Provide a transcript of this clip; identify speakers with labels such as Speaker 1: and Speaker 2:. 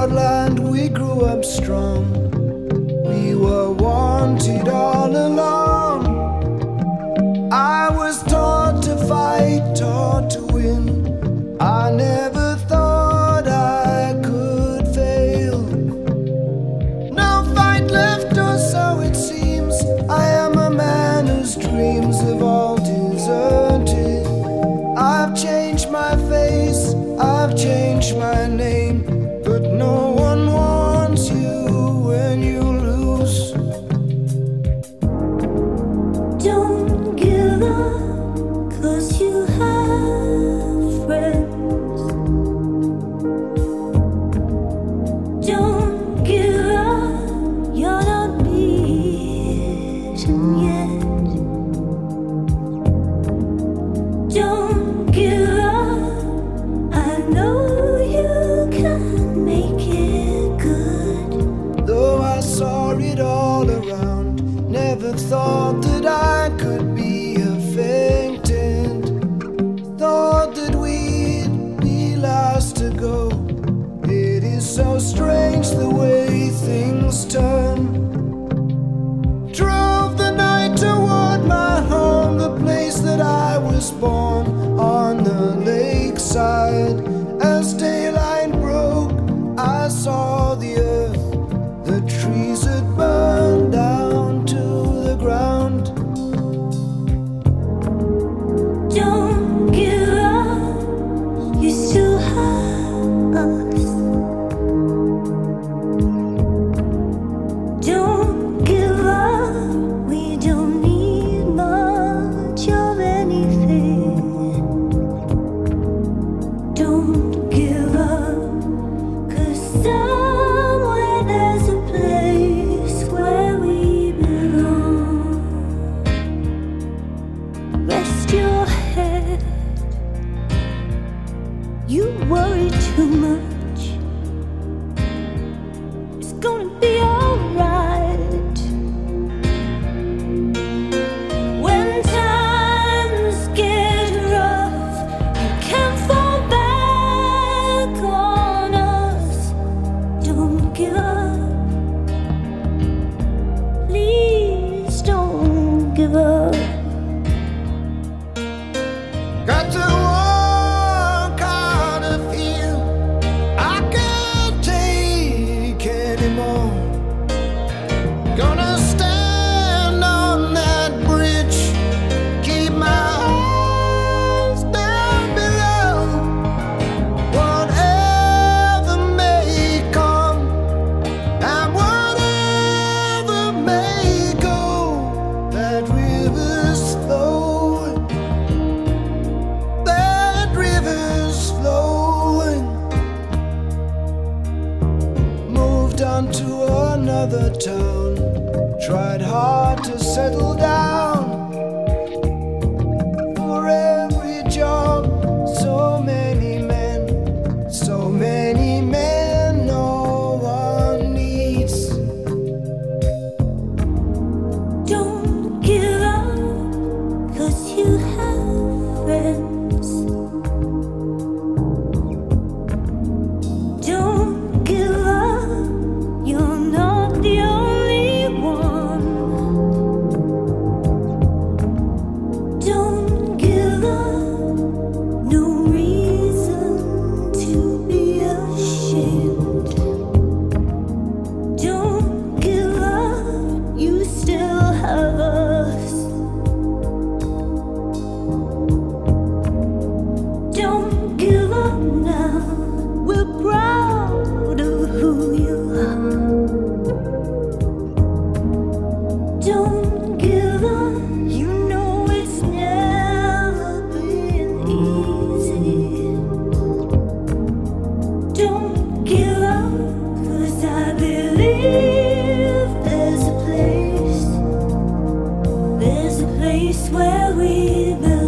Speaker 1: proud land, we grew up strong. We were wanted all along. I was taught to fight, taught to win. I never thought I could fail. No fight left, or so it seems. I am a man whose dreams have all deserted. I've changed my face, I've changed my name, but no one wants you when you lose.
Speaker 2: Don't give up, 'cause you have friends. Don't give up, you're not beaten yet. Don't give up, I know you can make it good.
Speaker 1: Though I saw it all around, never thought that I could be a fainted. Thought that we'd be last to go. It is so strange the way things turn. Drove the night toward my home, the place that I was born, on the lakeside. As daylight broke, I saw the earth, the trees had burned down to the ground.
Speaker 2: Don't give up, you still have us. Don't give up, we don't need much of anything. Don't give up, 'cause somewhere there's a place where we belong. Rest your head, you worry too much. It's gonna be alright. When times get rough, you can fall back on us. Don't give up, please don't give up.
Speaker 1: Got to walk out of here, I can't take anymore. Gonna stand on that bridge, keep my eyes down below. Whatever may come, and whatever may go, that river's flowing. That river's flowing. Moved on to another town, tried hard to settle down. For every job, so many men, no one needs.
Speaker 2: Don't give up, 'cause you have friends. Don't give up, you're not the only one. Don't give up, no reason to be ashamed. Don't give up, you still have us. Don't give up now, we're proud of who you are. Don't give up, you know it's never been easy. Don't give up, 'cause I believe there's a place where we belong.